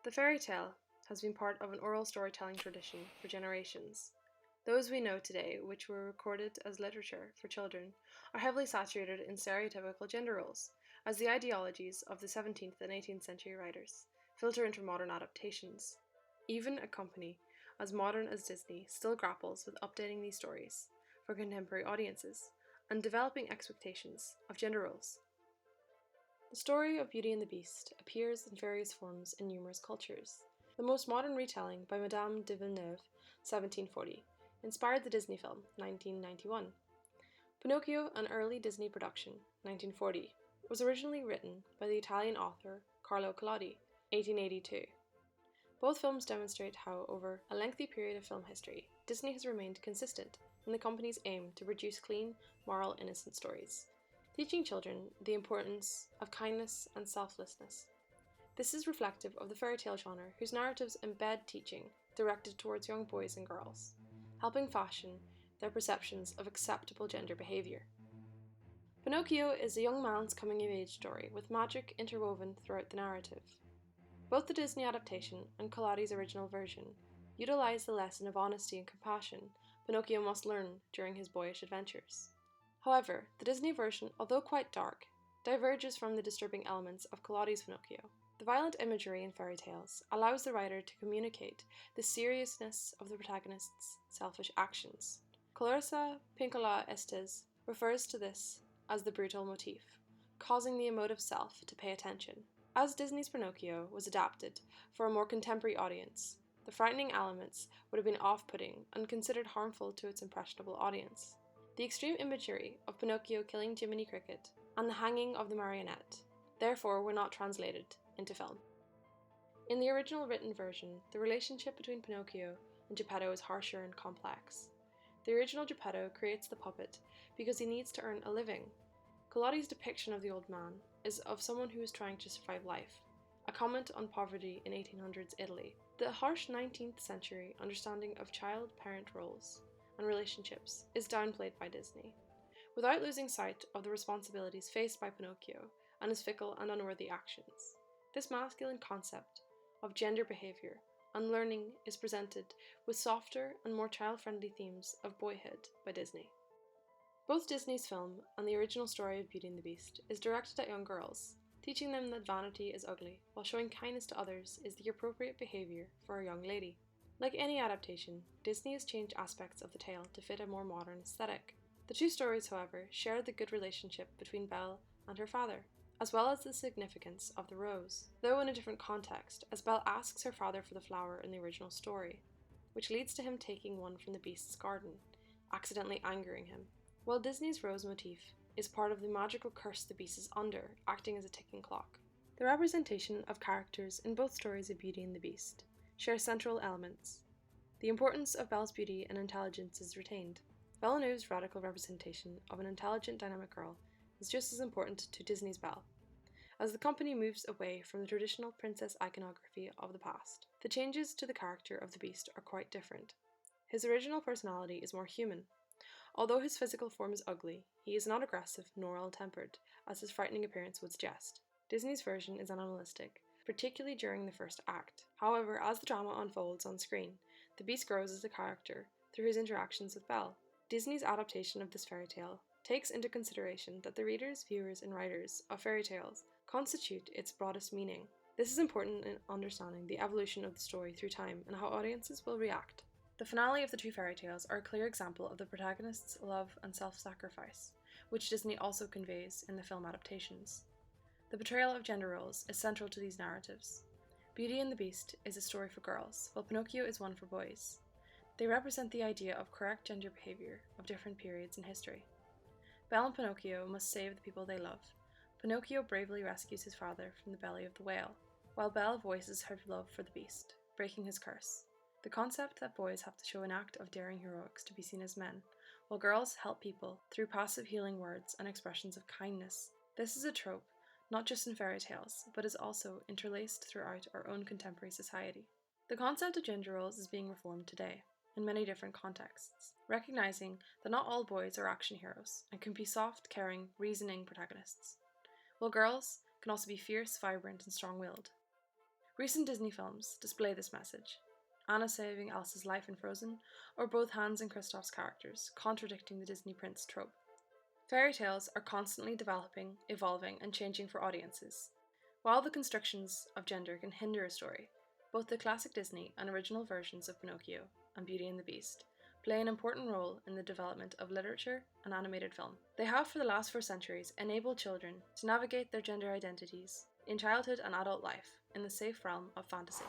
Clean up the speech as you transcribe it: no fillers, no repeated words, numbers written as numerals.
The fairy tale has been part of an oral storytelling tradition for generations. Those we know today, which were recorded as literature for children, are heavily saturated in stereotypical gender roles, as the ideologies of the 17th and 18th century writers filter into modern adaptations. Even a company as modern as Disney still grapples with updating these stories for contemporary audiences and developing expectations of gender roles. The story of Beauty and the Beast appears in various forms in numerous cultures. The most modern retelling by Madame de Villeneuve, 1740, inspired the Disney film, 1991. Pinocchio, an early Disney production, 1940, was originally written by the Italian author Carlo Collodi, 1882. Both films demonstrate how, over a lengthy period of film history, Disney has remained consistent in the company's aim to produce clean, moral, innocent stories, teaching children the importance of kindness and selflessness. This is reflective of the fairy tale genre, whose narratives embed teaching directed towards young boys and girls, helping fashion their perceptions of acceptable gender behaviour. Pinocchio is a young man's coming-of-age story with magic interwoven throughout the narrative. Both the Disney adaptation and Collodi's original version utilize the lesson of honesty and compassion Pinocchio must learn during his boyish adventures. However, the Disney version, although quite dark, diverges from the disturbing elements of Collodi's Pinocchio. The violent imagery in fairy tales allows the writer to communicate the seriousness of the protagonist's selfish actions. Clarissa Pinkola Estes refers to this as the brutal motif, causing the emotive self to pay attention. As Disney's Pinocchio was adapted for a more contemporary audience, the frightening elements would have been off-putting and considered harmful to its impressionable audience. The extreme imagery of Pinocchio killing Jiminy Cricket and the hanging of the marionette, therefore, were not translated into film. In the original written version, the relationship between Pinocchio and Geppetto is harsher and complex. The original Geppetto creates the puppet because he needs to earn a living. Collodi's depiction of the old man is of someone who is trying to survive life, a comment on poverty in 1800s Italy. The harsh 19th century understanding of child-parent roles and relationships is downplayed by Disney, without losing sight of the responsibilities faced by Pinocchio and his fickle and unworthy actions. This masculine concept of gender behaviour and learning is presented with softer and more child-friendly themes of boyhood by Disney. Both Disney's film and the original story of Beauty and the Beast is directed at young girls, teaching them that vanity is ugly, while showing kindness to others is the appropriate behaviour for a young lady. Like any adaptation, Disney has changed aspects of the tale to fit a more modern aesthetic. The two stories, however, share the good relationship between Belle and her father, as well as the significance of the rose, though in a different context, as Belle asks her father for the flower in the original story, which leads to him taking one from the Beast's garden, accidentally angering him, while Disney's rose motif is part of the magical curse the Beast is under, acting as a ticking clock. The representation of characters in both stories of Beauty and the Beast share central elements. The importance of Belle's beauty and intelligence is retained. Villeneuve's radical representation of an intelligent, dynamic girl is just as important to Disney's Belle, as the company moves away from the traditional princess iconography of the past. The changes to the character of the Beast are quite different. His original personality is more human. Although his physical form is ugly, he is not aggressive nor ill-tempered, as his frightening appearance would suggest. Disney's version is animalistic, particularly during the first act. However, as the drama unfolds on screen, the Beast grows as a character through his interactions with Belle. Disney's adaptation of this fairy tale takes into consideration that the readers, viewers, and writers of fairy tales constitute its broadest meaning. This is important in understanding the evolution of the story through time and how audiences will react. The finale of the two fairy tales are a clear example of the protagonist's love and self-sacrifice, which Disney also conveys in the film adaptations. The portrayal of gender roles is central to these narratives. Beauty and the Beast is a story for girls, while Pinocchio is one for boys. They represent the idea of correct gender behaviour of different periods in history. Belle and Pinocchio must save the people they love. Pinocchio bravely rescues his father from the belly of the whale, while Belle voices her love for the Beast, breaking his curse. The concept that boys have to show an act of daring heroics to be seen as men, while girls help people through passive healing words and expressions of kindness. This is a trope, not just in fairy tales, but is also interlaced throughout our own contemporary society. The concept of gender roles is being reformed today, in many different contexts, recognizing that not all boys are action heroes and can be soft, caring, reasoning protagonists, while girls can also be fierce, vibrant, and strong-willed. Recent Disney films display this message. Anna saving Elsa's life in Frozen, or both Hans and Kristoff's characters, contradicting the Disney prince trope. Fairy tales are constantly developing, evolving, and changing for audiences. While the constructions of gender can hinder a story, both the classic Disney and original versions of Pinocchio and Beauty and the Beast play an important role in the development of literature and animated film. They have for the last 4 centuries enabled children to navigate their gender identities in childhood and adult life in the safe realm of fantasy.